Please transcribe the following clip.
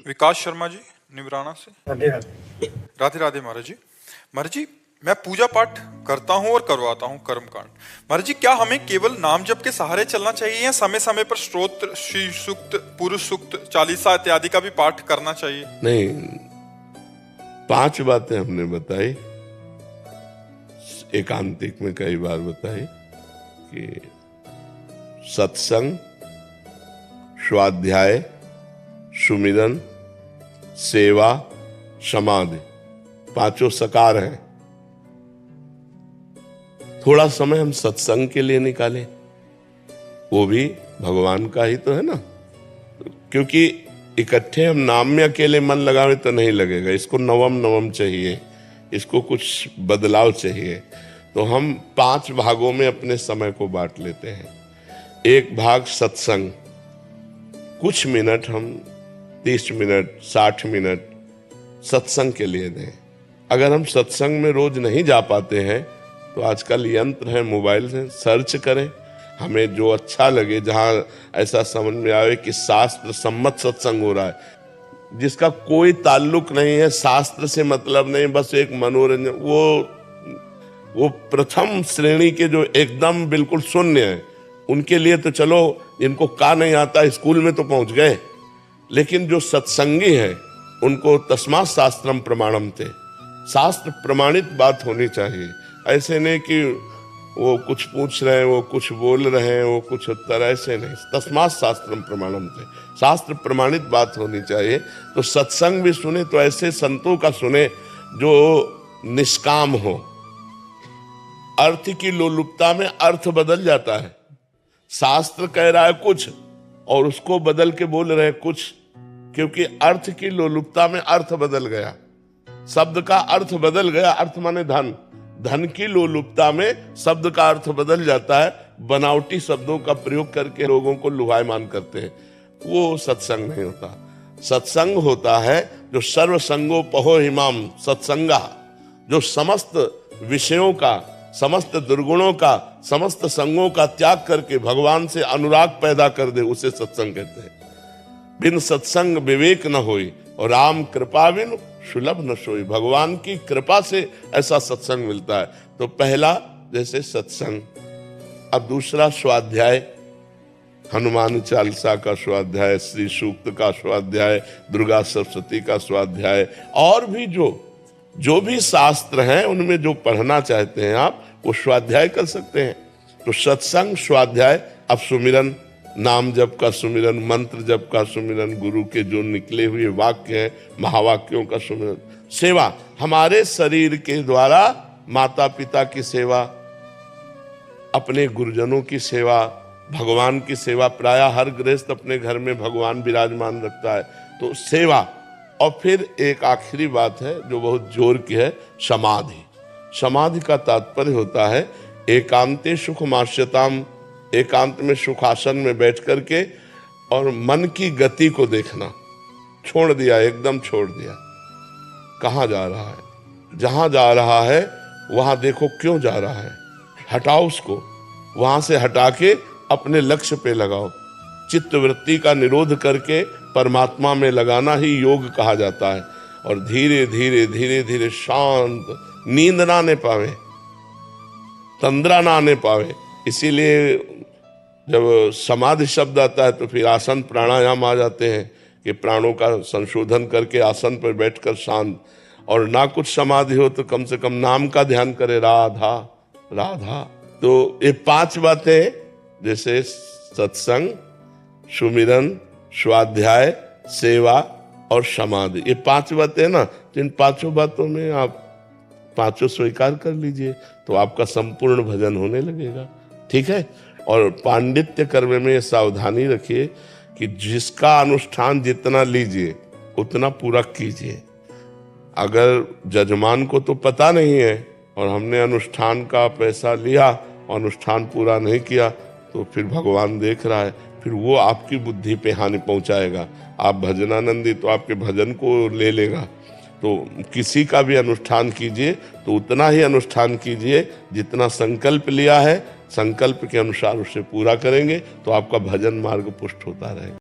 विकास शर्मा जी निवराना से। राधे राधे। राधे राधे महाराज जी। महाराज जी, मैं पूजा पाठ करता हूँ और करवाता हूँ कर्मकांड। महाराज जी, क्या हमें केवल नाम जप के सहारे चलना चाहिए या समय समय पर स्तोत्र, श्री सूक्त, पुरुष सूक्त, चालीसा इत्यादि का भी पाठ करना चाहिए? नहीं, 5 बातें हमने बताई, एकांतिक में कई बार बताई कि सत्संग, स्वाध्याय, सुमिरन, सेवा, समाधि, 5 सकार हैं। थोड़ा समय हम सत्संग के लिए निकालें, वो भी भगवान का ही तो है ना, क्योंकि इकट्ठे हम नाम में अकेले मन लगावे तो नहीं लगेगा, इसको नवम नवम चाहिए, इसको कुछ बदलाव चाहिए। तो हम 5 भागों में अपने समय को बांट लेते हैं। एक भाग सत्संग, कुछ मिनट हम 30 मिनट 60 मिनट सत्संग के लिए दें। अगर हम सत्संग में रोज नहीं जा पाते हैं तो आजकल यंत्र है, मोबाइल से सर्च करें, हमें जो अच्छा लगे, जहां ऐसा समझ में आवे कि शास्त्र सम्मत सत्संग हो रहा है, जिसका कोई ताल्लुक नहीं है, शास्त्र से मतलब नहीं, बस एक मनोरंजन, वो प्रथम श्रेणी के जो एकदम बिल्कुल शून्य है, उनके लिए तो चलो, इनको का नहीं आता, स्कूल में तो पहुंच गए। लेकिन जो सत्संगी है उनको तस्मात् शास्त्रम प्रमाणम थे, शास्त्र प्रमाणित बात होनी चाहिए। ऐसे नहीं कि वो कुछ पूछ रहे हैं, वो कुछ बोल रहे हैं, वो कुछ उत्तर, ऐसे नहीं। तस्मात् शास्त्रम प्रमाणम थे, शास्त्र प्रमाणित बात होनी चाहिए। तो सत्संग भी सुने तो ऐसे संतों का सुने जो निष्काम हो। अर्थ की लोलुपता में अर्थ बदल जाता है, शास्त्र कह रहा है कुछ और उसको बदल के बोल रहे हैं कुछ, क्योंकि अर्थ की लोलुपता में अर्थ बदल गया, शब्द का अर्थ बदल गया। अर्थ माने धन, धन की लोलुपता में शब्द का अर्थ बदल जाता है, बनावटी शब्दों का प्रयोग करके लोगों को लुभायमान करते हैं। वो सत्संग नहीं होता। सत्संग होता है जो सर्व संगोपहो हिमाम सत्संगा, जो समस्त विषयों का, समस्त दुर्गुणों का, समस्त संगों का त्याग करके भगवान से अनुराग पैदा कर दे, उसे सत्संग कहते हैं। बिन सत्संग विवेक न होई और राम कृपा बिन सुलभ न सोई। भगवान की कृपा से ऐसा सत्संग मिलता है। तो पहला जैसे सत्संग, अब दूसरा स्वाध्याय, हनुमान चालीसा का स्वाध्याय, श्री सूक्त का स्वाध्याय, दुर्गा सप्तशती का स्वाध्याय, और भी जो भी शास्त्र हैं उनमें जो पढ़ना चाहते हैं आप, वो स्वाध्याय कर सकते हैं। तो सत्संग, स्वाध्याय, अब सुमिरन, नाम जप का सुमिरन, मंत्र जप का सुमिरन, गुरु के जो निकले हुए वाक्य हैं, महावाक्यों का सुमिरन, सेवा, हमारे शरीर के द्वारा माता पिता की सेवा, अपने गुरुजनों की सेवा, भगवान की सेवा। प्राय हर गृहस्थ अपने घर में भगवान विराजमान रखता है, तो सेवा। और फिर एक आखिरी बात है जो बहुत जोर की है, समाधि। समाधि का तात्पर्य होता है एकांते सुखमास्यताम, एकांत में सुखासन में बैठ करके और मन की गति को देखना, छोड़ दिया, एकदम छोड़ दिया। कहाँ जा रहा है, जहां जा रहा है वहां देखो क्यों जा रहा है, हटाओ उसको, वहां से हटा के अपने लक्ष्य पे लगाओ। चित्त वृत्ति का निरोध करके परमात्मा में लगाना ही योग कहा जाता है। और धीरे धीरे धीरे धीरे शांत, नींद ना आने पावे, तंद्रा ना आने पावे। इसीलिए जब समाधि शब्द आता है तो फिर आसन प्राणायाम आ जाते हैं कि प्राणों का संशोधन करके आसन पर बैठकर शांत, और ना कुछ समाधि हो तो कम से कम नाम का ध्यान करे, राधा राधा। तो ये 5 बातें, जैसे सत्संग, सुमिरन, स्वाध्याय, सेवा और समाधि, ये 5 बातें ना, तो इन 5 बातों में आप 5 स्वीकार कर लीजिए तो आपका संपूर्ण भजन होने लगेगा। ठीक है। और पांडित्य कर्म में सावधानी रखिए कि जिसका अनुष्ठान जितना लीजिए उतना पूरा कीजिए। अगर जजमान को तो पता नहीं है और हमने अनुष्ठान का पैसा लिया और अनुष्ठान पूरा नहीं किया, तो फिर भगवान देख रहा है, फिर वो आपकी बुद्धि पे हानि पहुंचाएगा। आप भजनानंदी तो आपके भजन को ले लेगा। तो किसी का भी अनुष्ठान कीजिए तो उतना ही अनुष्ठान कीजिए जितना संकल्प लिया है, संकल्प के अनुसार उसे पूरा करेंगे तो आपका भजन मार्ग पुष्ट होता रहेगा।